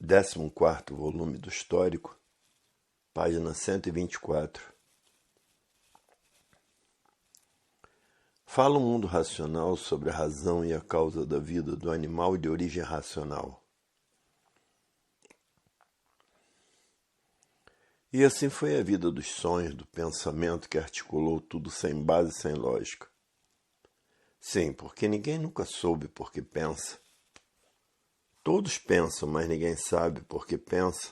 14º volume do Histórico, página 124. Fala o mundo racional sobre a razão e a causa da vida do animal de origem racional. E assim foi a vida dos sonhos, do pensamento que articulou tudo sem base e sem lógica. Sim, porque ninguém nunca soube por que pensa. Todos pensam, mas ninguém sabe por que pensa.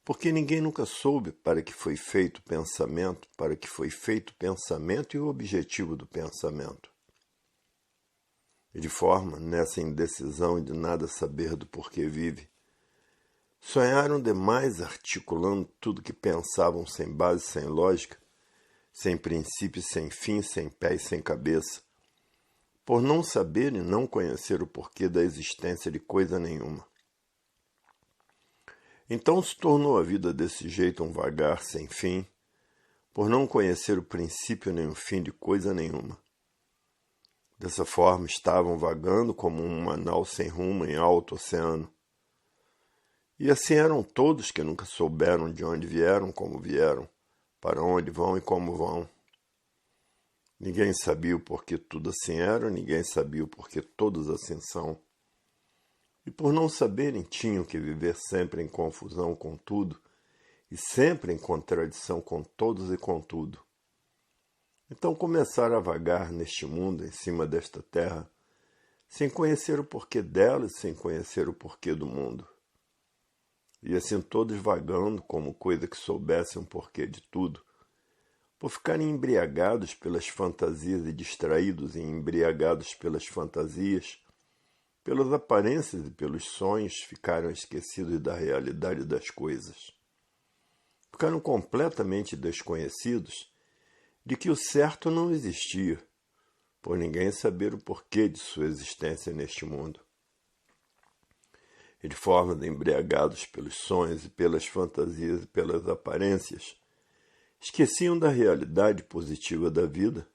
Porque ninguém nunca soube para que foi feito o pensamento, para que foi feito o pensamento e o objetivo do pensamento. E de forma, nessa indecisão de nada saber do porquê vive, sonharam demais articulando tudo que pensavam sem base, sem lógica, sem princípio, sem fim, sem pé e sem cabeça, por não saber e não conhecer o porquê da existência de coisa nenhuma. Então se tornou a vida desse jeito um vagar sem fim, por não conhecer o princípio nem o fim de coisa nenhuma. Dessa forma estavam vagando como uma nau sem rumo em alto oceano. E assim eram todos que nunca souberam de onde vieram, como vieram, para onde vão e como vão. Ninguém sabia o porquê tudo assim era, ninguém sabia o porquê todos assim são. E por não saberem, tinham que viver sempre em confusão com tudo, e sempre em contradição com todos e com tudo. Então começaram a vagar neste mundo, em cima desta terra, sem conhecer o porquê dela e sem conhecer o porquê do mundo. E assim todos vagando como coisa que soubessem o porquê de tudo, por ficarem embriagados pelas fantasias e distraídos e embriagados pelas fantasias, pelas aparências e pelos sonhos, ficaram esquecidos da realidade das coisas. Ficaram completamente desconhecidos de que o certo não existia, por ninguém saber o porquê de sua existência neste mundo. E de forma de embriagados pelos sonhos e pelas fantasias e pelas aparências, esqueciam da realidade positiva da vida,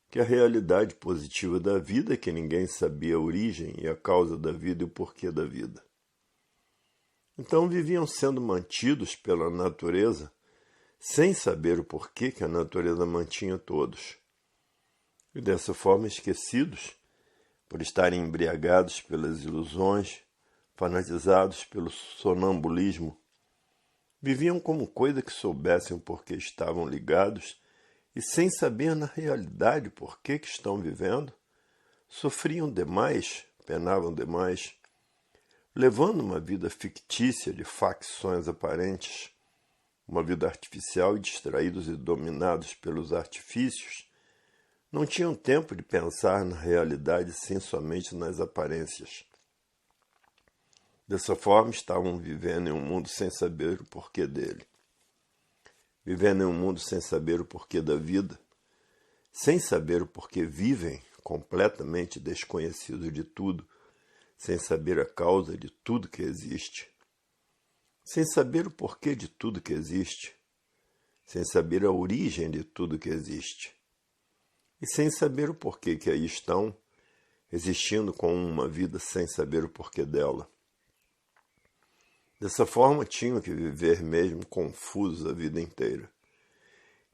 que a realidade positiva da vida é que ninguém sabia a origem e a causa da vida e o porquê da vida. Então viviam sendo mantidos pela natureza, sem saber o porquê que a natureza mantinha todos. E dessa forma esquecidos, por estarem embriagados pelas ilusões, fanatizados pelo sonambulismo, viviam como coisa que soubessem o porquê estavam ligados e sem saber na realidade por que estão vivendo, sofriam demais, penavam demais, levando uma vida fictícia de facções aparentes, uma vida artificial e distraídos e dominados pelos artifícios, não tinham tempo de pensar na realidade sim somente nas aparências. Dessa forma estavam vivendo em um mundo sem saber o porquê dele. Vivendo em um mundo sem saber o porquê da vida, sem saber o porquê vivem, completamente desconhecidos de tudo, sem saber a causa de tudo que existe, sem saber o porquê de tudo que existe, sem saber a origem de tudo que existe, e sem saber o porquê que aí estão, existindo com uma vida sem saber o porquê dela. Dessa forma, tinham que viver mesmo confusos a vida inteira.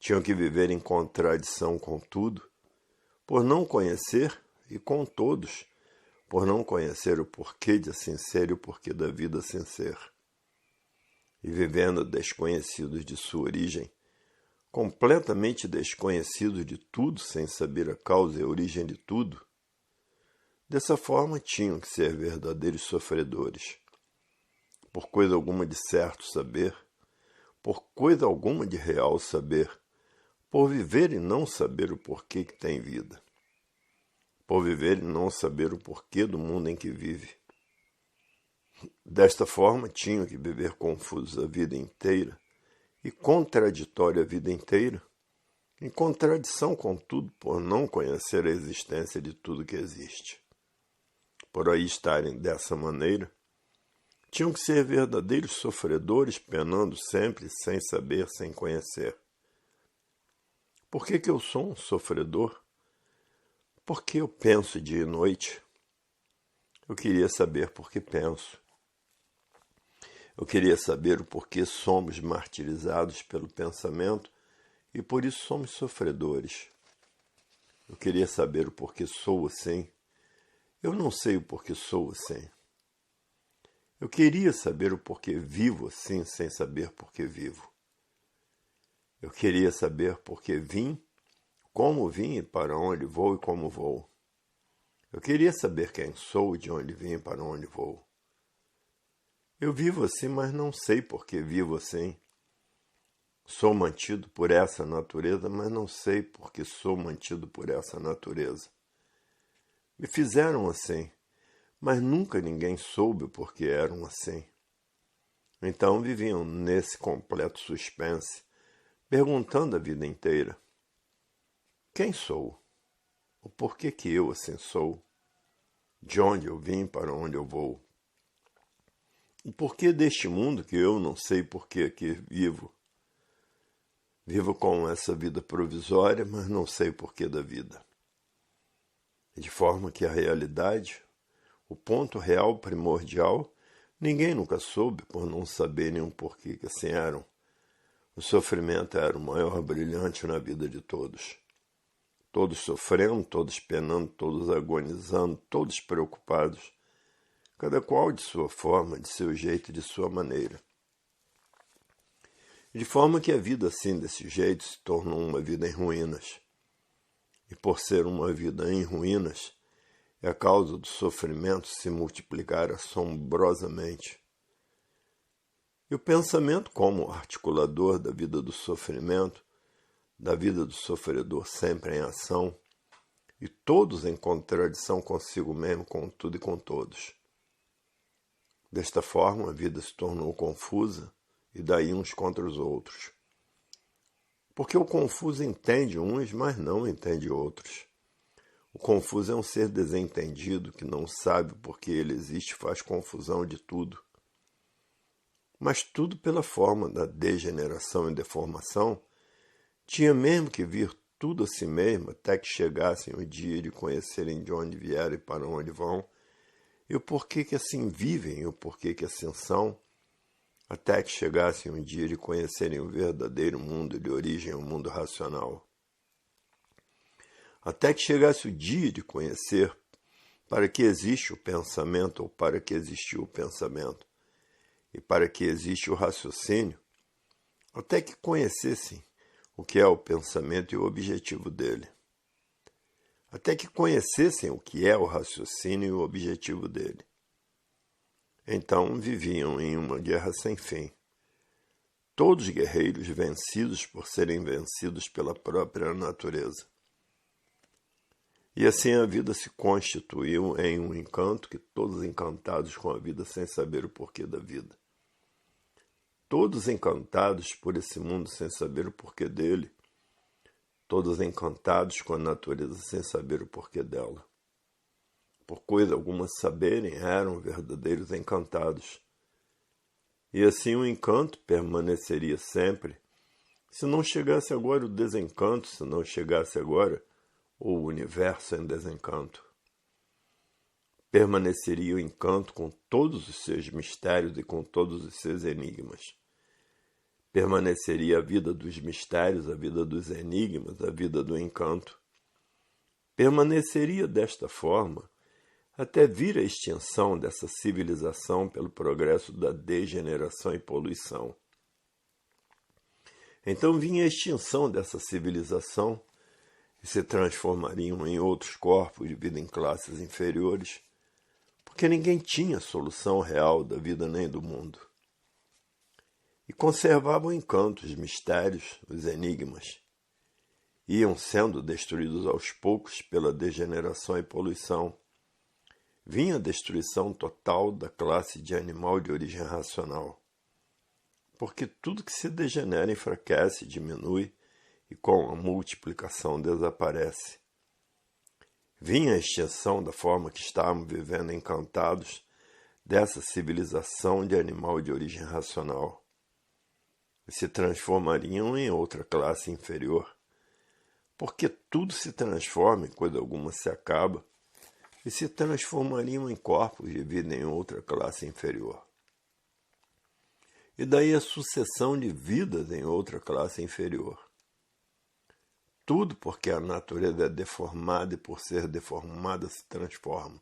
Tinham que viver em contradição com tudo, por não conhecer, e com todos, por não conhecer o porquê de assim ser e o porquê da vida sem ser. E vivendo desconhecidos de sua origem, completamente desconhecidos de tudo, sem saber a causa e a origem de tudo, dessa forma tinham que ser verdadeiros sofredores. Por coisa alguma de certo saber, por coisa alguma de real saber, por viver e não saber o porquê que tem vida, por viver e não saber o porquê do mundo em que vive. Desta forma, tinham que viver confusos a vida inteira e contraditório a vida inteira, em contradição com tudo, por não conhecer a existência de tudo que existe. Por aí estarem dessa maneira, tinham que ser verdadeiros sofredores, penando sempre, sem saber, sem conhecer. Por que eu sou um sofredor? Porque eu penso dia e noite. Eu queria saber por que penso. Eu queria saber o porquê somos martirizados pelo pensamento e por isso somos sofredores. Eu queria saber o porquê sou assim. Eu não sei o porquê sou assim. Eu queria saber o porquê vivo assim sem saber porquê vivo. Eu queria saber porquê vim, como vim e para onde vou e como vou. Eu queria saber quem sou, de onde vim e para onde vou. Eu vivo assim, mas não sei porquê vivo assim. Sou mantido por essa natureza, mas não sei porque sou mantido por essa natureza. Me fizeram assim, mas nunca ninguém soube por que eram assim. Então viviam nesse completo suspense, perguntando a vida inteira: quem sou? O porquê que eu assim sou? De onde eu vim para onde eu vou? O porquê deste mundo que eu não sei por que aqui vivo? Vivo com essa vida provisória, mas não sei o porquê da vida. De forma que a realidade, o ponto real primordial, ninguém nunca soube por não saberem o porquê que assim eram. O sofrimento era o maior brilhante na vida de todos. Todos sofrendo, todos penando, todos agonizando, todos preocupados, cada qual de sua forma, de seu jeito e de sua maneira. De forma que a vida assim, desse jeito, se tornou uma vida em ruínas. E por ser uma vida em ruínas, é a causa do sofrimento se multiplicar assombrosamente. E o pensamento, como articulador da vida do sofrimento, da vida do sofredor sempre em ação, e todos em contradição consigo mesmo, com tudo e com todos. Desta forma, a vida se tornou confusa, e daí uns contra os outros. Porque o confuso entende uns, mas não entende outros. O confuso é um ser desentendido que não sabe por que ele existe e faz confusão de tudo. Mas tudo pela forma da degeneração e deformação, tinha mesmo que vir tudo a si mesmo até que chegassem o dia de conhecerem de onde vieram e para onde vão, e o porquê que assim vivem e o porquê que assim são, até que chegassem um dia de conhecerem o verdadeiro mundo de origem, o mundo racional. Até que chegasse o dia de conhecer para que existe o pensamento ou para que existiu o pensamento, e para que existe o raciocínio, até que conhecessem o que é o pensamento e o objetivo dele. Até que conhecessem o que é o raciocínio e o objetivo dele. Então viviam em uma guerra sem fim. Todos guerreiros vencidos por serem vencidos pela própria natureza. E assim a vida se constituiu em um encanto que todos encantados com a vida sem saber o porquê da vida. Todos encantados por esse mundo sem saber o porquê dele. Todos encantados com a natureza sem saber o porquê dela. Por coisa alguma saberem, eram verdadeiros encantados. E assim o encanto permaneceria sempre, se não chegasse agora o desencanto, se não chegasse agora o universo em desencanto. Permaneceria o encanto com todos os seus mistérios e com todos os seus enigmas. Permaneceria a vida dos mistérios, a vida dos enigmas, a vida do encanto. Permaneceria desta forma até vir a extinção dessa civilização pelo progresso da degeneração e poluição. Então vinha a extinção dessa civilização e se transformariam em outros corpos de vida em classes inferiores, porque ninguém tinha solução real da vida nem do mundo. E conservavam o encanto, os mistérios, os enigmas. Iam sendo destruídos aos poucos pela degeneração e poluição. Vinha a destruição total da classe de animal de origem racional. Porque tudo que se degenera enfraquece, diminui e com a multiplicação desaparece. Vinha a extinção da forma que estávamos vivendo encantados dessa civilização de animal de origem racional. E se transformariam em outra classe inferior. Porque tudo se transforma e coisa alguma se acaba, e se transformariam em corpos de vida em outra classe inferior. e daí a sucessão de vidas em outra classe inferior. Tudo porque a natureza é deformada e por ser deformada se transforma.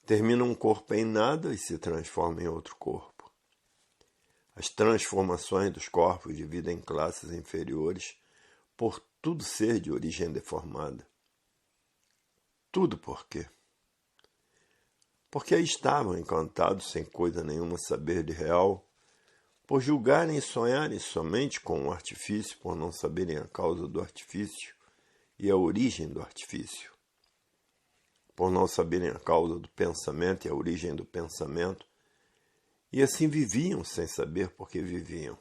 Termina um corpo em nada e se transforma em outro corpo. As transformações dos corpos de vida em classes inferiores, por tudo ser de origem deformada. Tudo por quê? Porque aí estavam encantados sem coisa nenhuma saber de real, por julgarem e sonharem somente com o artifício, por não saberem a causa do artifício e a origem do artifício, por não saberem a causa do pensamento e a origem do pensamento, e assim viviam sem saber por que viviam,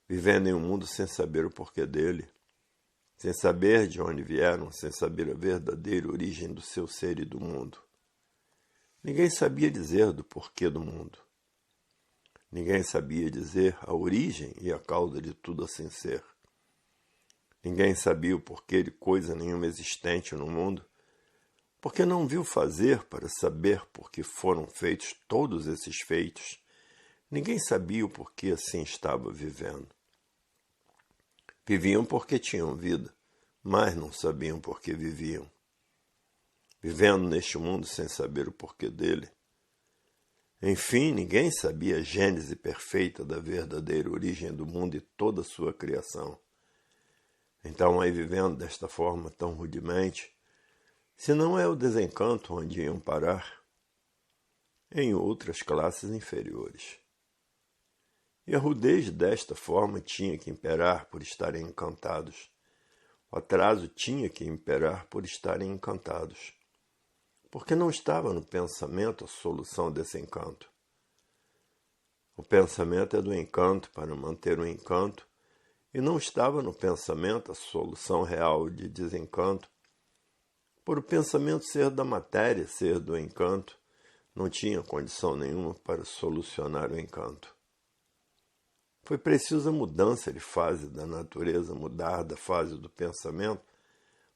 vivendo em um mundo sem saber o porquê dele, sem saber de onde vieram, sem saber a verdadeira origem do seu ser e do mundo. Ninguém sabia dizer do porquê do mundo. Ninguém sabia dizer a origem e a causa de tudo assim ser. Ninguém sabia o porquê de coisa nenhuma existente no mundo, porque não viu fazer para saber por que foram feitos todos esses feitos. Ninguém sabia o porquê assim estava vivendo. Viviam porque tinham vida, mas não sabiam por que viviam. Vivendo neste mundo sem saber o porquê dele. Enfim, ninguém sabia a gênese perfeita da verdadeira origem do mundo e toda a sua criação. Então, aí vivendo desta forma tão rudemente, se não é o desencanto onde iam parar? Em outras classes inferiores. E a rudez desta forma tinha que imperar por estarem encantados. O atraso tinha que imperar por estarem encantados. Porque não estava no pensamento a solução desse encanto. O pensamento é do encanto para manter o encanto, e não estava no pensamento a solução real de desencanto. Por o pensamento ser da matéria, ser do encanto, não tinha condição nenhuma para solucionar o encanto. Foi preciso a mudança de fase da natureza, mudar da fase do pensamento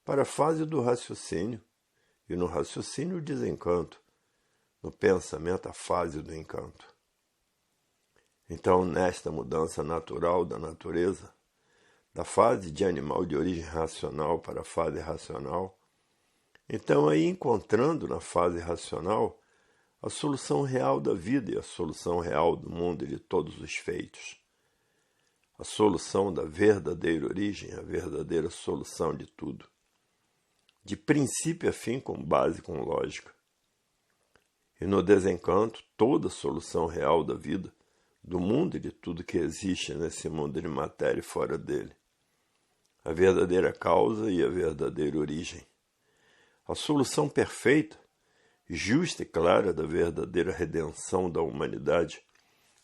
para a fase do raciocínio, e no raciocínio o desencanto, no pensamento a fase do encanto. Então, nesta mudança natural da natureza, da fase de animal de origem racional para a fase racional, então aí encontrando na fase racional a solução real da vida e a solução real do mundo e de todos os feitos. A solução da verdadeira origem, a verdadeira solução de tudo. De princípio a fim, com base, com lógica. E no desencanto, toda a solução real da vida, do mundo e de tudo que existe nesse mundo de matéria e fora dele. A verdadeira causa e a verdadeira origem. A solução perfeita, justa e clara da verdadeira redenção da humanidade,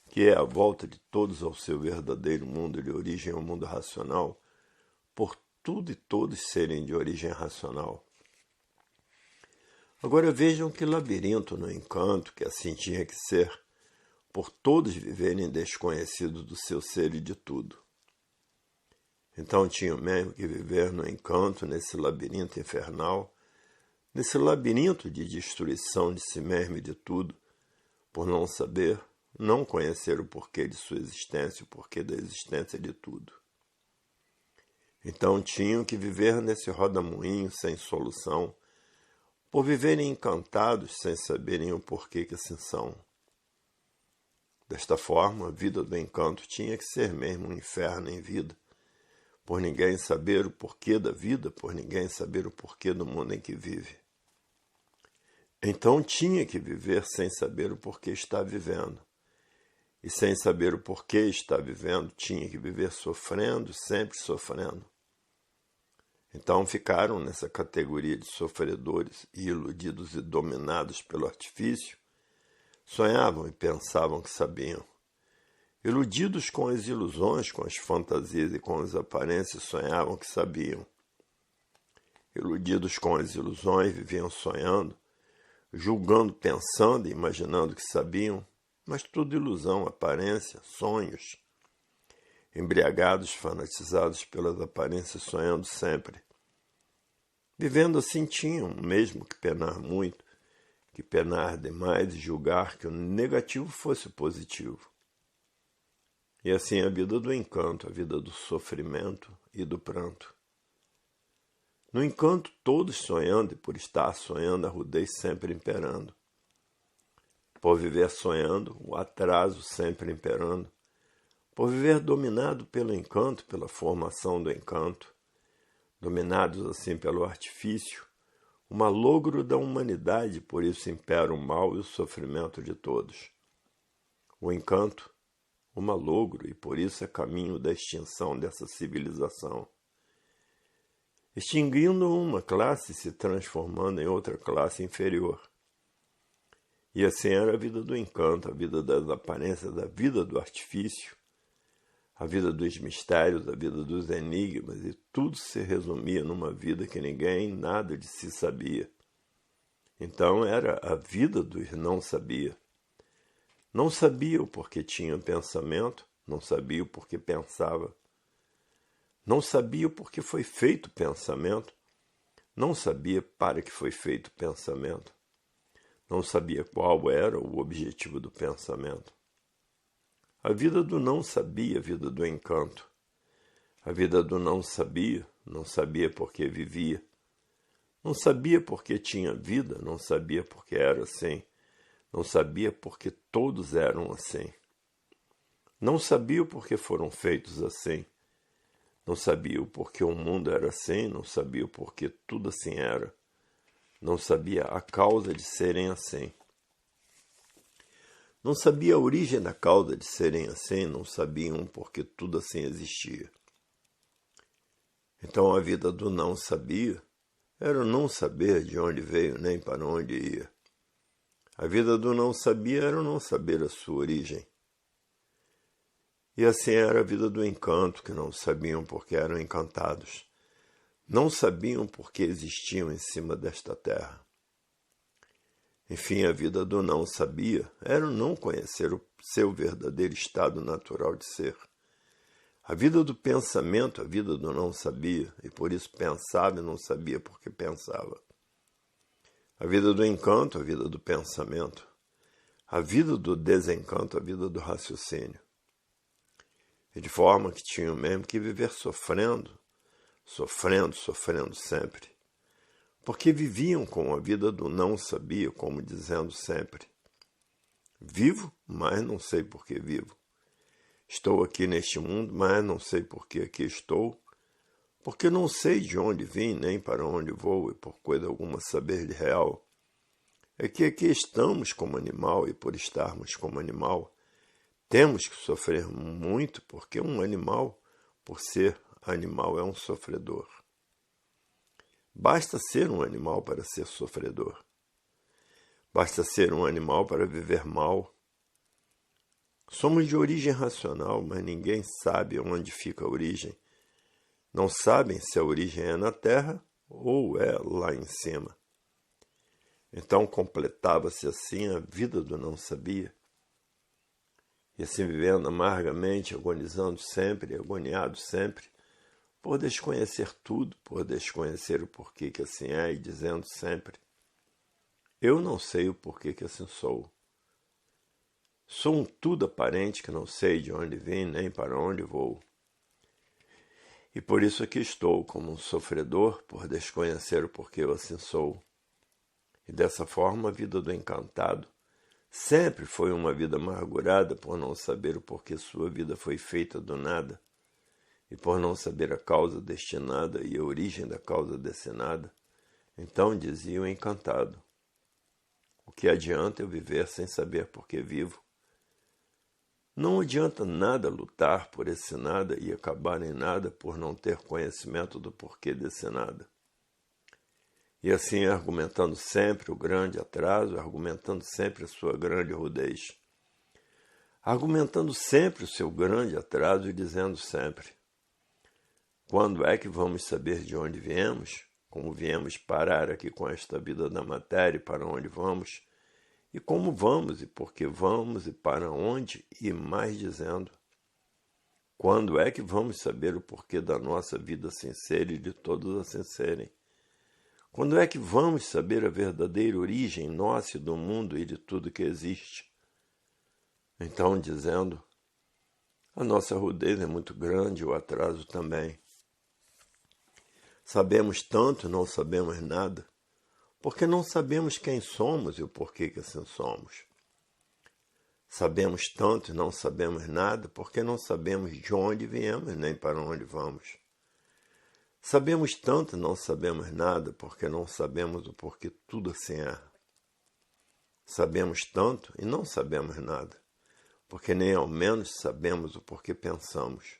que é a volta de todos ao seu verdadeiro mundo de origem ao mundo racional, por tudo e todos serem de origem racional. Agora vejam que labirinto no encanto que assim tinha que ser, por todos viverem desconhecidos do seu ser e de tudo. Então tinham mesmo que viver no encanto, nesse labirinto infernal, nesse labirinto de destruição de si mesmo e de tudo, por não saber, não conhecer o porquê de sua existência, o porquê da existência de tudo. Então tinham que viver nesse rodamuinho sem solução, por viverem encantados sem saberem o porquê que assim são. Desta forma, a vida do encanto tinha que ser mesmo um inferno em vida, por ninguém saber o porquê da vida, por ninguém saber o porquê do mundo em que vive. Então tinha que viver sem saber o porquê está vivendo. E sem saber o porquê está vivendo, tinha que viver sofrendo, sempre sofrendo. Então ficaram nessa categoria de sofredores e iludidos e dominados pelo artifício, sonhavam e pensavam que sabiam. Iludidos com as ilusões, com as fantasias e com as aparências, sonhavam que sabiam. Iludidos com as ilusões, viviam sonhando, julgando, pensando e imaginando que sabiam, mas tudo ilusão, aparência, sonhos. Embriagados, fanatizados pelas aparências, sonhando sempre. Vivendo assim tinham mesmo que penar muito, que penar demais e julgar que o negativo fosse o positivo. E assim a vida do encanto, a vida do sofrimento e do pranto. No encanto, todos sonhando, e por estar sonhando, a rudez sempre imperando. Por viver sonhando, o atraso sempre imperando. Por viver dominado pelo encanto, pela formação do encanto, dominados assim pelo artifício, o malogro da humanidade, por isso impera o mal e o sofrimento de todos. O encanto, o malogro, e por isso é caminho da extinção dessa civilização. Extinguindo uma classe, se transformando em outra classe inferior. E assim era a vida do encanto, a vida das aparências, a vida do artifício, a vida dos mistérios, a vida dos enigmas, e tudo se resumia numa vida que ninguém nada de si sabia. Então era a vida dos não sabia. Não sabia o porquê tinha pensamento, não sabia o porquê pensava. Não sabia o porquê foi feito pensamento, não sabia para que foi feito pensamento. Não sabia qual era o objetivo do pensamento. A vida do não sabia, a vida do encanto. A vida do não sabia por que vivia. Não sabia por que tinha vida, não sabia por que era assim. Não sabia por que todos eram assim. Não sabia por que foram feitos assim. Não sabia o porquê o mundo era assim, não sabia o porquê tudo assim era. Não sabia a causa de serem assim. Não sabia a origem da causa de serem assim, não sabiam porque tudo assim existia. Então a vida do não sabia era o não saber de onde veio nem para onde ia. A vida do não sabia era o não saber a sua origem. E assim era a vida do encanto, que não sabiam porque eram encantados. Não sabiam porque existiam em cima desta terra. Enfim, a vida do não sabia era o não conhecer o seu verdadeiro estado natural de ser. A vida do pensamento, a vida do não sabia, e por isso pensava e não sabia porque pensava. A vida do encanto, a vida do pensamento. A vida do desencanto, a vida do raciocínio. E de forma que tinham mesmo que viver sofrendo sempre. Porque viviam com a vida do não sabia, como dizendo sempre. Vivo, mas não sei por que vivo. Estou aqui neste mundo, mas não sei por que aqui estou. Porque não sei de onde vim, nem para onde vou, e por coisa alguma saber de real. É que aqui estamos como animal, e por estarmos como animal, temos que sofrer muito, porque um animal, por ser animal, é um sofredor. Basta ser um animal para ser sofredor. Basta ser um animal para viver mal. Somos de origem racional, mas ninguém sabe onde fica a origem. Não sabem se a origem é na terra ou é lá em cima. Então completava-se assim a vida do não sabia. E assim vivendo amargamente, agonizando sempre, agoniado sempre, por desconhecer tudo, por desconhecer o porquê que assim é, e dizendo sempre, eu não sei o porquê que assim sou. Sou um tudo aparente que não sei de onde vim nem para onde vou. E por isso aqui estou, como um sofredor, por desconhecer o porquê eu assim sou. E dessa forma a vida do encantado sempre foi uma vida amargurada por não saber o porquê sua vida foi feita do nada, e por não saber a causa destinada e a origem da causa destinada. Então dizia o encantado, o que adianta eu viver sem saber por que vivo? Não adianta nada lutar por esse nada e acabar em nada por não ter conhecimento do porquê desse nada. E assim argumentando sempre o grande atraso, argumentando sempre a sua grande rudez. Argumentando sempre o seu grande atraso e dizendo sempre, quando é que vamos saber de onde viemos? Como viemos parar aqui com esta vida da matéria e para onde vamos? E como vamos e por que vamos e para onde? E mais dizendo, quando é que vamos saber o porquê da nossa vida sem ser e de todos assim serem? Quando é que vamos saber a verdadeira origem nossa e do mundo e de tudo que existe? Então, dizendo, A nossa rudez é muito grande, o atraso também. Sabemos tanto e não sabemos nada, porque não sabemos quem somos e o porquê que assim somos. Sabemos tanto e não sabemos nada, porque não sabemos de onde viemos nem para onde vamos. Sabemos tanto e não sabemos nada, porque não sabemos o porquê tudo assim é. Sabemos tanto e não sabemos nada, porque nem ao menos sabemos o porquê pensamos.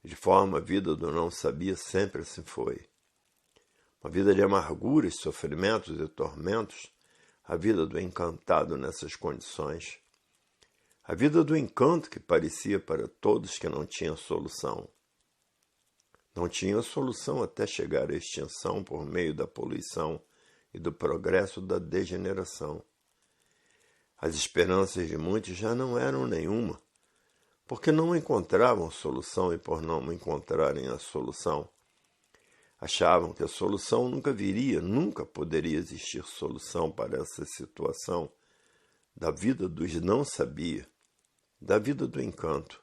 De forma a vida do não sabia sempre assim foi. Uma vida de amarguras, sofrimentos e tormentos, a vida do encantado nessas condições. A vida do encanto que parecia para todos que não tinha solução. Não tinha solução até chegar à extinção por meio da poluição e do progresso da degeneração. As esperanças de muitos já não eram nenhuma, porque não encontravam solução e por não encontrarem a solução, achavam que a solução nunca viria, nunca poderia existir solução para essa situação da vida dos não sabia, da vida do encanto.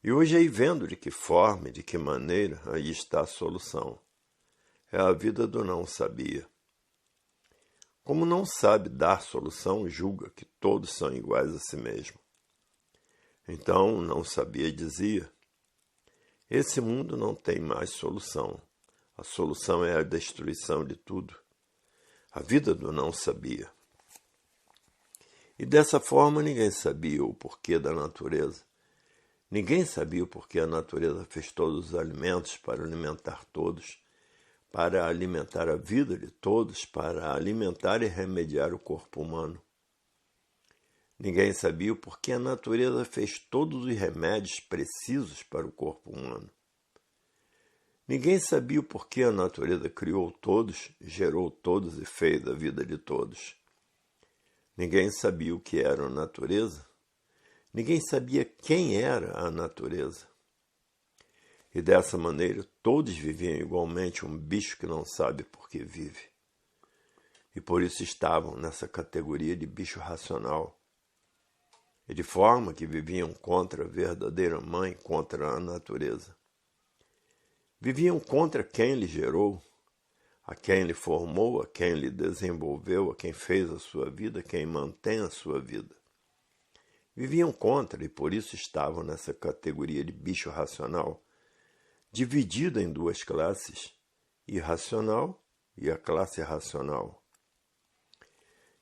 E hoje aí vendo de que forma e de que maneira aí está a solução. É a vida do não sabia. Como não sabe dar solução, julga que todos são iguais a si mesmo. Então, não sabia dizia, esse mundo não tem mais solução. A solução é a destruição de tudo. A vida do não sabia. E dessa forma ninguém sabia o porquê da natureza. Ninguém sabia o porquê a natureza fez todos os alimentos para alimentar todos, para alimentar a vida de todos, para alimentar e remediar o corpo humano. Ninguém sabia o porquê a natureza fez todos os remédios precisos para o corpo humano. Ninguém sabia o porquê a natureza criou todos, gerou todos e fez a vida de todos. Ninguém sabia o que era a natureza. Ninguém sabia quem era a natureza. E dessa maneira todos viviam igualmente um bicho que não sabe por que vive. E por isso estavam nessa categoria de bicho racional. E de forma que viviam contra a verdadeira mãe, contra a natureza. Viviam contra quem lhe gerou, a quem lhe formou, a quem lhe desenvolveu, a quem fez a sua vida, quem mantém a sua vida. Viviam contra e por isso estavam nessa categoria de bicho racional, dividida em duas classes, irracional e a classe racional.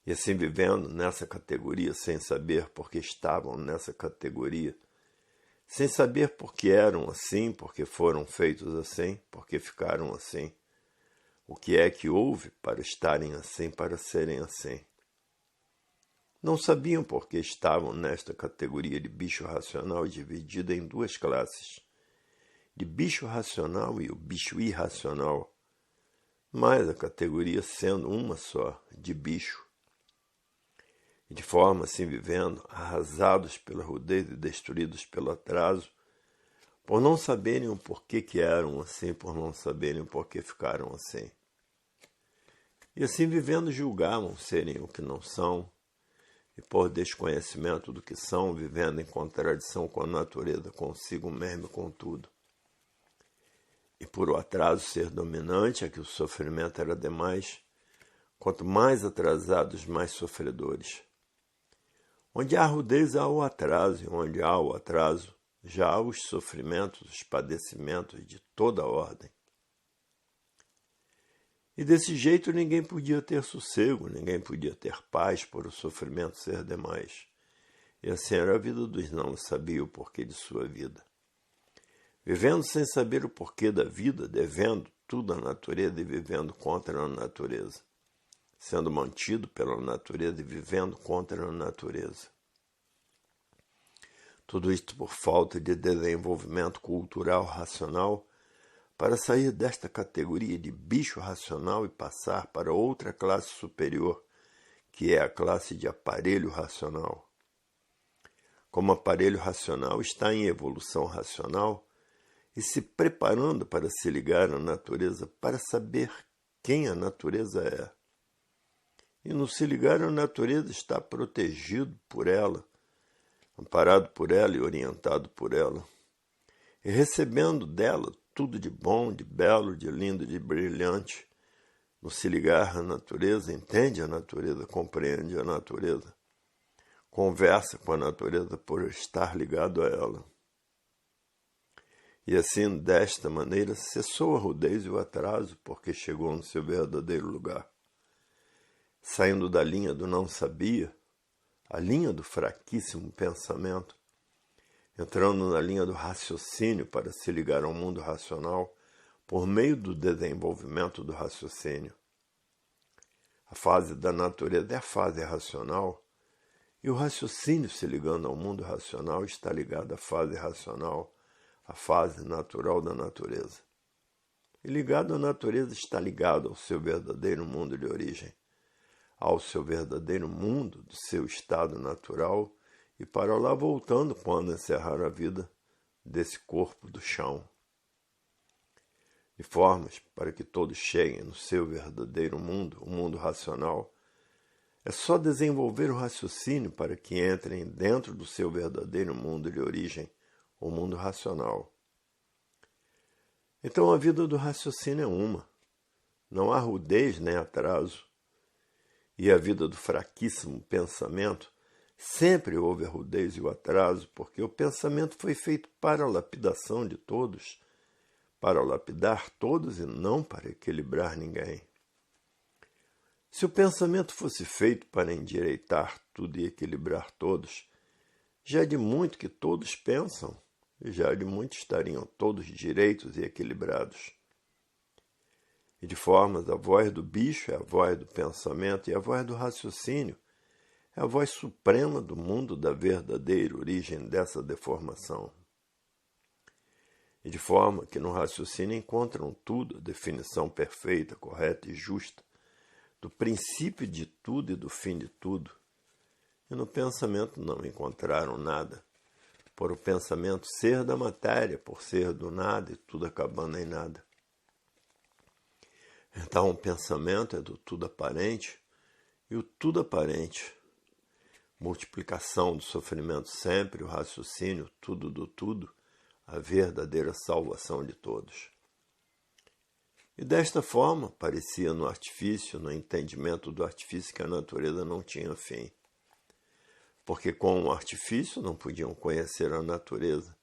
E assim vivendo nessa categoria, sem saber por que estavam nessa categoria, sem saber por que eram assim, porque foram feitos assim, porque ficaram assim. O que é que houve para estarem assim, para serem assim? Não sabiam por que estavam nesta categoria de bicho racional dividida em duas classes, de bicho racional e o bicho irracional, mas a categoria sendo uma só, de bicho. E de forma assim vivendo, arrasados pela rudez e destruídos pelo atraso, por não saberem o porquê que eram assim, por não saberem o porquê ficaram assim. E assim vivendo julgavam serem o que não são, e por desconhecimento do que são, vivendo em contradição com a natureza, consigo mesmo e com tudo. E por o atraso ser dominante, é que o sofrimento era demais, quanto mais atrasados, mais sofredores. Onde há rudez, há o atraso, e onde há o atraso, já há os sofrimentos, os padecimentos de toda a ordem. E desse jeito ninguém podia ter sossego, ninguém podia ter paz por o sofrimento ser demais. E assim era a vida dos não sabia o porquê de sua vida. Vivendo sem saber o porquê da vida, devendo tudo à natureza e vivendo contra a natureza. Sendo mantido pela natureza e vivendo contra a natureza. Tudo isto por falta de desenvolvimento cultural racional, para sair desta categoria de bicho racional e passar para outra classe superior, que é a classe de aparelho racional. Como aparelho racional está em evolução racional e se preparando para se ligar à natureza, para saber quem a natureza é. E no se ligar à natureza está protegido por ela, amparado por ela e orientado por ela, e recebendo dela tudo de bom, de belo, de lindo, de brilhante, no se ligar à natureza, entende a natureza, compreende a natureza, conversa com a natureza por estar ligado a ela. E assim, desta maneira, cessou a rudez e o atraso, porque chegou no seu verdadeiro lugar. Saindo da linha do não sabia, a linha do fraquíssimo pensamento, entrando na linha do raciocínio para se ligar ao mundo racional por meio do desenvolvimento do raciocínio. A fase da natureza é a fase racional, e o raciocínio se ligando ao mundo racional está ligado à fase racional, a fase natural da natureza. E ligado à natureza está ligado ao seu verdadeiro mundo de origem, ao seu verdadeiro mundo do seu estado natural, e para lá voltando quando encerrar a vida desse corpo do chão. De formas para que todos cheguem no seu verdadeiro mundo, o mundo racional, é só desenvolver o raciocínio para que entrem dentro do seu verdadeiro mundo de origem, o mundo racional. Então a vida do raciocínio é uma. Não há rudez nem atraso. E a vida do fraquíssimo pensamento, sempre houve a rudez e o atraso, porque o pensamento foi feito para a lapidação de todos, para lapidar todos e não para equilibrar ninguém. Se o pensamento fosse feito para endireitar tudo e equilibrar todos, já é de muito que todos pensam, e já de muito estariam todos direitos e equilibrados. E de formas, a voz do bicho é a voz do pensamento, e a voz do raciocínio é a voz suprema do mundo da verdadeira origem dessa deformação. E de forma que no raciocínio encontram tudo, a definição perfeita, correta e justa, do princípio de tudo e do fim de tudo. E no pensamento não encontraram nada, por o pensamento ser da matéria, por ser do nada e tudo acabando em nada. Então o pensamento é do tudo aparente, e o tudo aparente, multiplicação do sofrimento sempre, o raciocínio, tudo do tudo, a verdadeira salvação de todos. E desta forma, parecia no artifício, no entendimento do artifício, que a natureza não tinha fim. Porque com o artifício não podiam conhecer a natureza,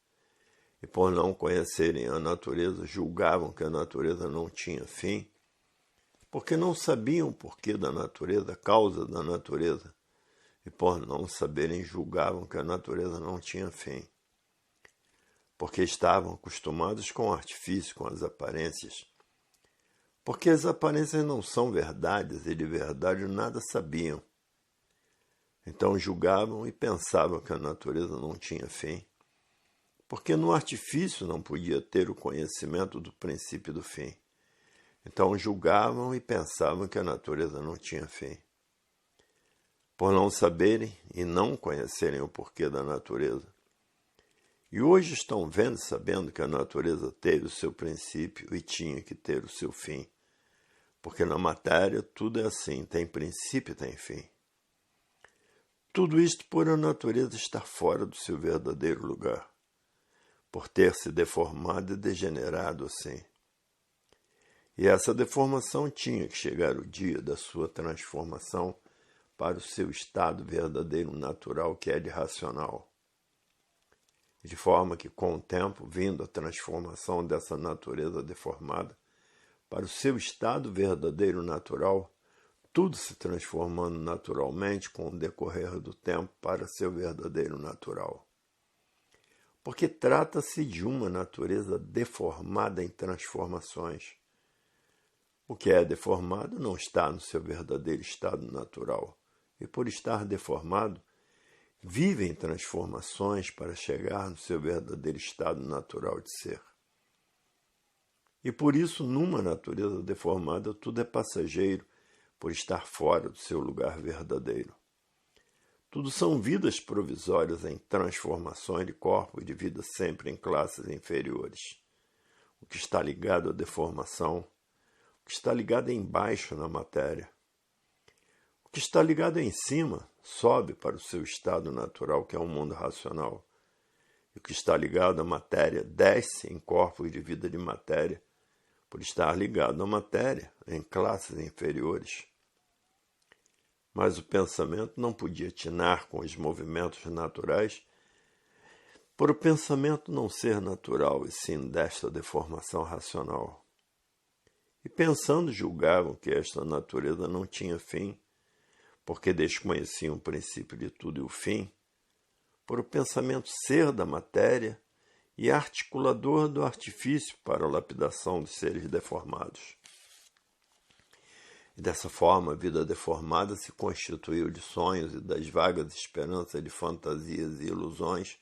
e por não conhecerem a natureza, julgavam que a natureza não tinha fim, porque não sabiam o porquê da natureza, a causa da natureza, e por não saberem julgavam que a natureza não tinha fim, porque estavam acostumados com o artifício, com as aparências, porque as aparências não são verdades e de verdade nada sabiam. Então julgavam e pensavam que a natureza não tinha fim, porque no artifício não podia ter o conhecimento do princípio e do fim. Então julgavam e pensavam que a natureza não tinha fim. Por não saberem e não conhecerem o porquê da natureza. E hoje estão vendo e sabendo que a natureza teve o seu princípio e tinha que ter o seu fim. Porque na matéria tudo é assim, tem princípio e tem fim. Tudo isto por a natureza estar fora do seu verdadeiro lugar, por ter se deformado e degenerado assim. E essa deformação tinha que chegar o dia da sua transformação para o seu estado verdadeiro natural, que é de racional. De forma que, com o tempo, vindo a transformação dessa natureza deformada para o seu estado verdadeiro natural, tudo se transformando naturalmente com o decorrer do tempo para seu verdadeiro natural. Porque trata-se de uma natureza deformada em transformações. O que é deformado não está no seu verdadeiro estado natural, e por estar deformado, vive em transformações para chegar no seu verdadeiro estado natural de ser. E por isso, numa natureza deformada, tudo é passageiro, por estar fora do seu lugar verdadeiro. Tudo são vidas provisórias em transformações de corpo e de vida sempre em classes inferiores. O que está ligado à deformação, o que está ligado embaixo na matéria. O que está ligado em cima sobe para o seu estado natural, que é o mundo racional. E o que está ligado à matéria desce em corpos de vida de matéria, por estar ligado à matéria em classes inferiores. Mas o pensamento não podia atinar com os movimentos naturais, por o pensamento não ser natural, e sim desta deformação racional. E pensando julgavam que esta natureza não tinha fim, porque desconheciam o princípio de tudo e o fim, por o pensamento ser da matéria e articulador do artifício para a lapidação dos seres deformados. E dessa forma a vida deformada se constituiu de sonhos e das vagas esperanças de fantasias e ilusões,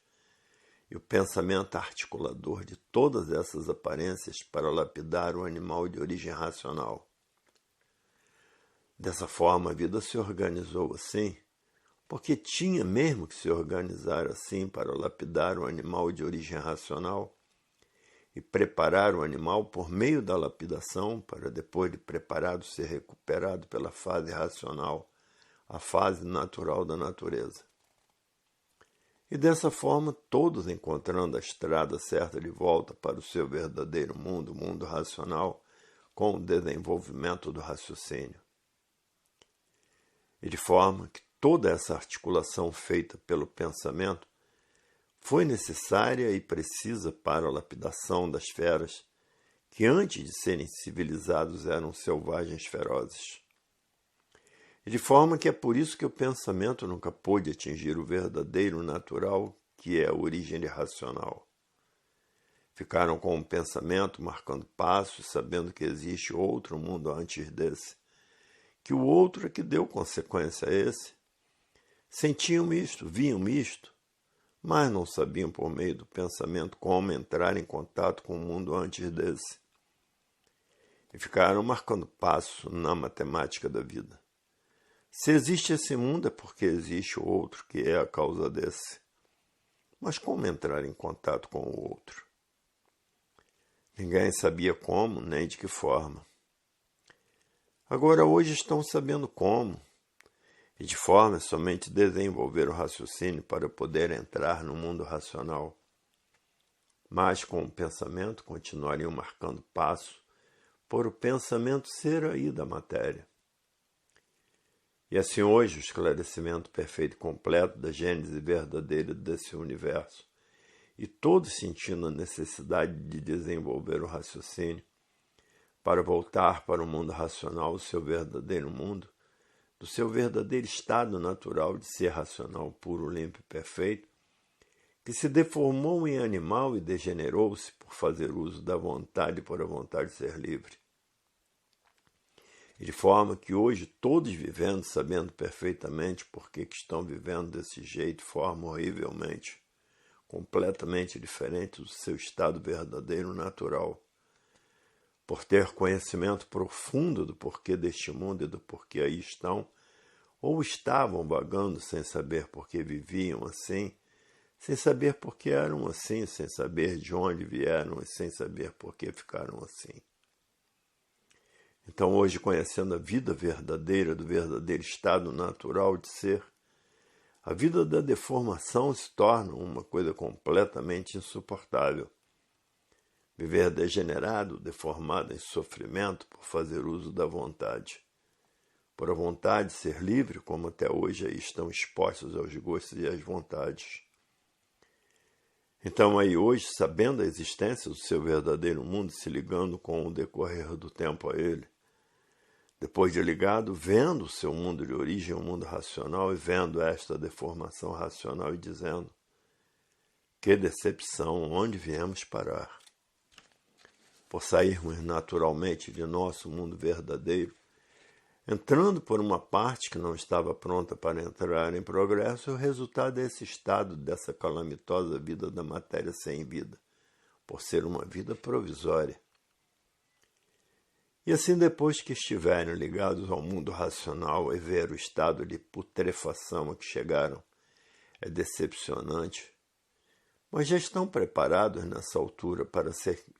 e o pensamento articulador de todas essas aparências para lapidar o animal de origem racional. Dessa forma a vida se organizou assim, porque tinha mesmo que se organizar assim para lapidar o animal de origem racional e preparar o animal por meio da lapidação para, depois de preparado, ser recuperado pela fase racional, a fase natural da natureza. E dessa forma, todos encontrando a estrada certa de volta para o seu verdadeiro mundo, o mundo racional, com o desenvolvimento do raciocínio. E de forma que toda essa articulação feita pelo pensamento foi necessária e precisa para a lapidação das feras, que antes de serem civilizados eram selvagens ferozes. E de forma que é por isso que o pensamento nunca pôde atingir o verdadeiro natural, que é a origem irracional. Ficaram com o pensamento marcando passos, sabendo que existe outro mundo antes desse, que o outro é que deu consequência a esse. Sentiam isto, viam isto, mas não sabiam por meio do pensamento como entrar em contato com o mundo antes desse. E ficaram marcando passo na matemática da vida. Se existe esse mundo é porque existe o outro, que é a causa desse. Mas como entrar em contato com o outro? Ninguém sabia como, nem de que forma. Agora hoje estão sabendo como, e de forma somente desenvolver o raciocínio para poder entrar no mundo racional. Mas com o pensamento continuariam marcando passo, por o pensamento ser aí da matéria. E assim hoje o esclarecimento perfeito e completo da gênese verdadeira desse universo, e todos sentindo a necessidade de desenvolver o raciocínio, para voltar para o mundo racional, o seu verdadeiro mundo, do seu verdadeiro estado natural de ser racional, puro, limpo e perfeito, que se deformou em animal e degenerou-se por fazer uso da vontade por a vontade ser livre. E de forma que hoje todos vivendo, sabendo perfeitamente por que estão vivendo desse jeito, forma horrivelmente, completamente diferente do seu estado verdadeiro natural, por ter conhecimento profundo do porquê deste mundo e do porquê aí estão, ou estavam vagando sem saber por que viviam assim, sem saber por que eram assim, sem saber de onde vieram e sem saber por que ficaram assim. Então hoje, conhecendo a vida verdadeira do verdadeiro estado natural de ser, a vida da deformação se torna uma coisa completamente insuportável. Viver degenerado, deformado em sofrimento por fazer uso da vontade. Por a vontade ser livre, como até hoje aí estão expostos aos gostos e às vontades. Então aí hoje, sabendo a existência do seu verdadeiro mundo, se ligando com o decorrer do tempo a ele, depois de ligado, vendo o seu mundo de origem, o mundo racional, e vendo esta deformação racional e dizendo: que decepção, onde viemos parar? Por sairmos naturalmente de nosso mundo verdadeiro, entrando por uma parte que não estava pronta para entrar em progresso, o resultado é esse estado dessa calamitosa vida da matéria sem vida, por ser uma vida provisória. E assim, depois que estiverem ligados ao mundo racional e ver o estado de putrefação a que chegaram, é decepcionante, mas já estão preparados nessa altura para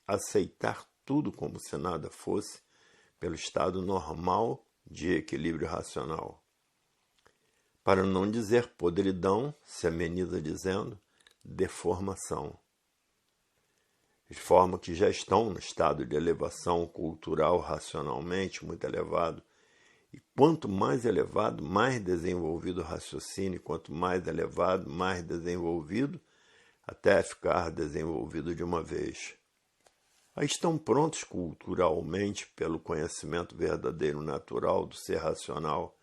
aceitar tudo como se nada fosse, pelo estado normal de equilíbrio racional. para não dizer podridão, se ameniza dizendo deformação. De forma que já estão no estado de elevação cultural racionalmente muito elevado, e quanto mais elevado, mais desenvolvido o raciocínio, quanto mais elevado, mais desenvolvido, até ficar desenvolvido de uma vez. Aí estão prontos culturalmente pelo conhecimento verdadeiro natural do ser racional,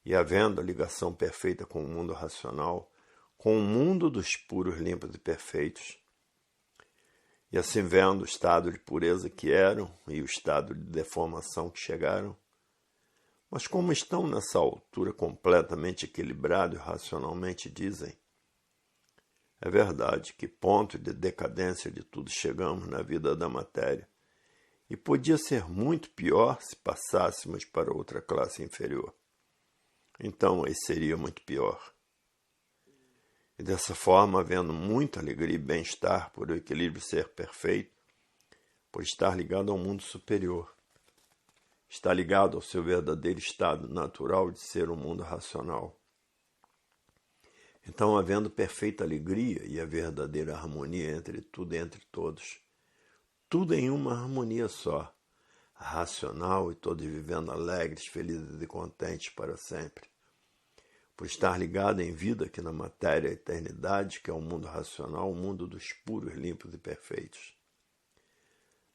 e havendo a ligação perfeita com o mundo racional, com o mundo dos puros, limpos e perfeitos, e assim vendo o estado de pureza que eram e o estado de deformação que chegaram, mas como estão nessa altura completamente equilibrados e racionalmente dizem, é verdade que ponto de decadência de tudo chegamos na vida da matéria, e podia ser muito pior se passássemos para outra classe inferior. Então aí seria muito pior. E dessa forma, havendo muita alegria e bem-estar por o equilíbrio ser perfeito, por estar ligado ao mundo superior, está ligado ao seu verdadeiro estado natural de ser um mundo racional. Então, havendo perfeita alegria e a verdadeira harmonia entre tudo e entre todos, tudo em uma harmonia só, racional e todos vivendo alegres, felizes e contentes para sempre, por estar ligado em vida aqui na matéria a eternidade, que é o mundo racional, o mundo dos puros, limpos e perfeitos.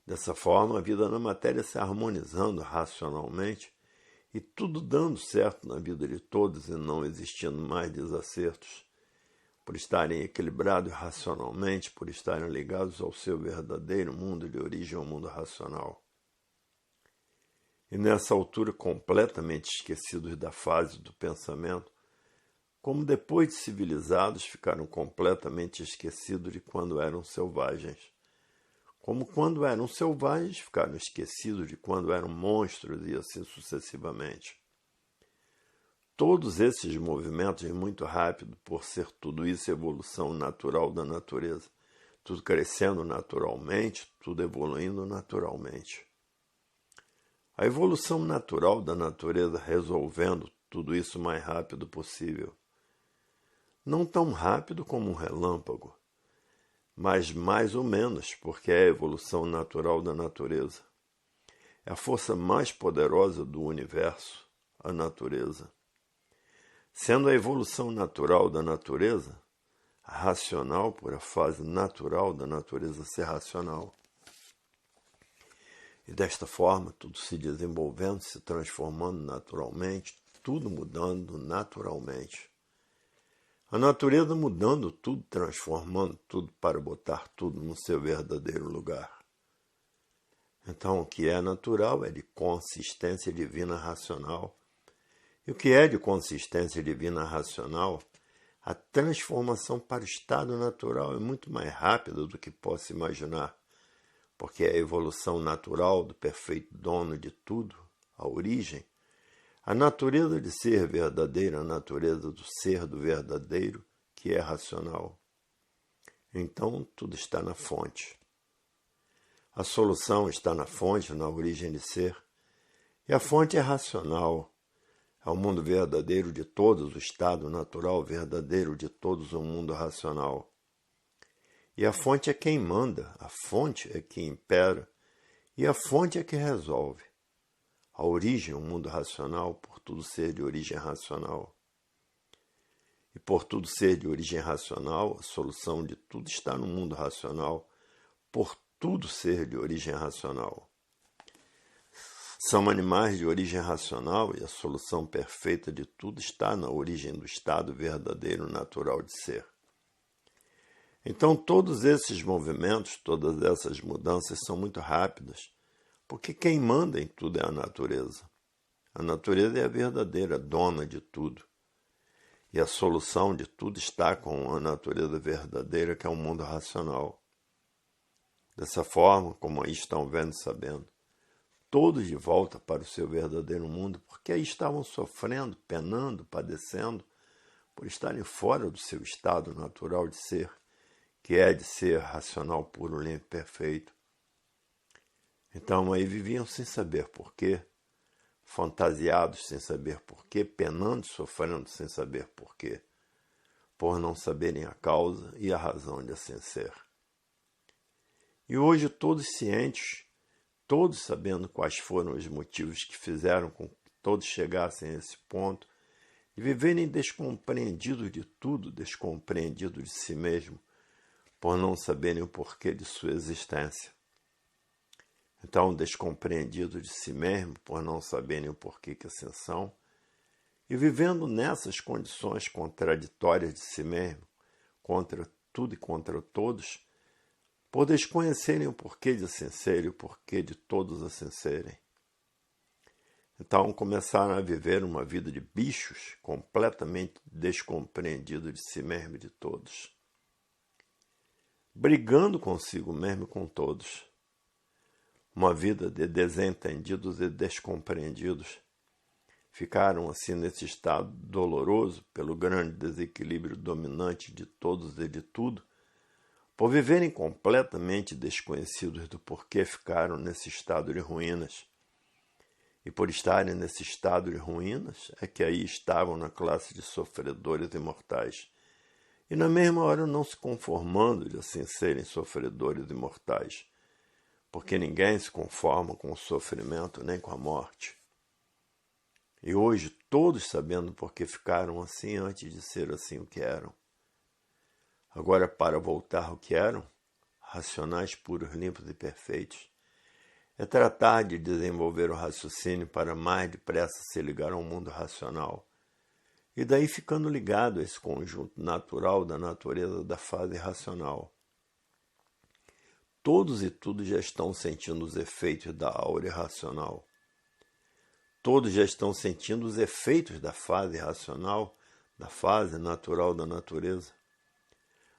Dessa forma, a vida na matéria se harmonizando racionalmente e tudo dando certo na vida de todos e não existindo mais desacertos, por estarem equilibrados racionalmente, por estarem ligados ao seu verdadeiro mundo de origem, ao mundo racional. E nessa altura completamente esquecidos da fase do pensamento, como depois de civilizados ficaram completamente esquecidos de quando eram selvagens. Como quando eram selvagens ficaram esquecidos de quando eram monstros e assim sucessivamente. Todos esses movimentos muito rápido, por ser tudo isso evolução natural da natureza, tudo crescendo naturalmente, tudo evoluindo naturalmente. A evolução natural da natureza resolvendo tudo isso o mais rápido possível. Não tão rápido como um relâmpago, mas mais ou menos, porque é a evolução natural da natureza. É a força mais poderosa do universo, a natureza. Sendo a evolução natural da natureza, racional por a fase natural da natureza ser racional. E desta forma, tudo se desenvolvendo, se transformando naturalmente, tudo mudando naturalmente. A natureza mudando tudo, transformando tudo para botar tudo no seu verdadeiro lugar. Então, o que é natural é de consistência divina racional. E o que é de consistência divina racional, a transformação para o estado natural é muito mais rápida do que possa imaginar, porque é a evolução natural do perfeito dono de tudo, a origem, a natureza de ser verdadeiro, a natureza do ser do verdadeiro, que é racional. Então, tudo está na fonte. A solução está na fonte, na origem de ser. E a fonte é racional. É o mundo verdadeiro de todos, o estado natural verdadeiro de todos, o mundo racional. E a fonte é quem manda, a fonte é quem impera, e a fonte é que resolve. A origem, o mundo racional, por tudo ser de origem racional. E por tudo ser de origem racional, a solução de tudo está no mundo racional, por tudo ser de origem racional. São animais de origem racional e a solução perfeita de tudo está na origem do estado verdadeiro natural de ser. Então todos esses movimentos, todas essas mudanças são muito rápidas, porque quem manda em tudo é a natureza. A natureza é a verdadeira dona de tudo. E a solução de tudo está com a natureza verdadeira, que é o mundo racional. Dessa forma, como aí estão vendo e sabendo, todos de volta para o seu verdadeiro mundo, porque aí estavam sofrendo, penando, padecendo, por estarem fora do seu estado natural de ser, que é de ser racional, puro, limpo, perfeito. Então aí viviam sem saber por quê, fantasiados sem saber porquê, penando e sofrendo sem saber porquê, por não saberem a causa e a razão de assim ser. E hoje todos cientes, todos sabendo quais foram os motivos que fizeram com que todos chegassem a esse ponto, de viverem descompreendidos de tudo, descompreendidos de si mesmo, por não saberem o porquê de sua existência. Então, descompreendidos de si mesmo, por não saberem o porquê que assim são, e vivendo nessas condições contraditórias de si mesmo, contra tudo e contra todos, por desconhecerem o porquê de assim ser e o porquê de todos assim serem. Então começaram a viver uma vida de bichos, completamente descompreendidos de si mesmo e de todos, brigando consigo mesmo e com todos. Uma vida de desentendidos e descompreendidos. Ficaram assim nesse estado doloroso pelo grande desequilíbrio dominante de todos e de tudo, por viverem completamente desconhecidos do porquê ficaram nesse estado de ruínas. E por estarem nesse estado de ruínas, é que aí estavam na classe de sofredores imortais. E na mesma hora não se conformando de assim serem sofredores imortais, porque ninguém se conforma com o sofrimento nem com a morte. E hoje todos sabendo por que ficaram assim antes de ser assim o que eram. Agora, para voltar ao que eram, racionais, puros, limpos e perfeitos, é tratar de desenvolver o raciocínio para mais depressa se ligar ao mundo racional, e daí ficando ligado a esse conjunto natural da natureza da fase racional. Todos e tudo já estão sentindo os efeitos da áurea racional. Todos já estão sentindo os efeitos da fase racional, da fase natural da natureza.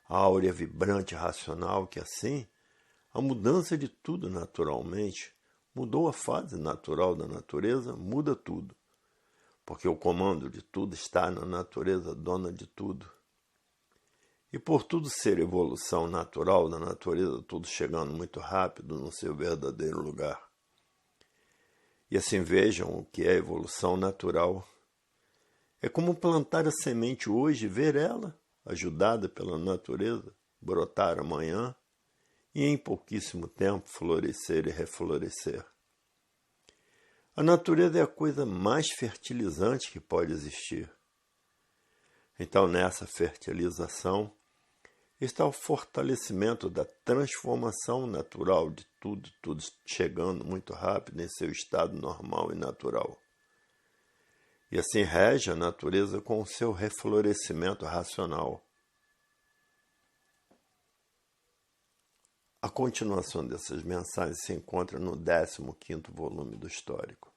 A áurea vibrante racional que assim, a mudança de tudo naturalmente, mudou a fase natural da natureza, muda tudo. Porque o comando de tudo está na natureza dona de tudo. E por tudo ser evolução natural da natureza, tudo chegando muito rápido no seu verdadeiro lugar. E assim vejam o que é evolução natural. É como plantar a semente hoje e ver ela, ajudada pela natureza, brotar amanhã e em pouquíssimo tempo florescer e reflorescer. A natureza é a coisa mais fertilizante que pode existir. Então, nessa fertilização, está o fortalecimento da transformação natural de tudo, tudo chegando muito rápido em seu estado normal e natural. E assim rege a natureza com o seu reflorescimento racional. A continuação dessas mensagens se encontra no 15º volume do Histórico.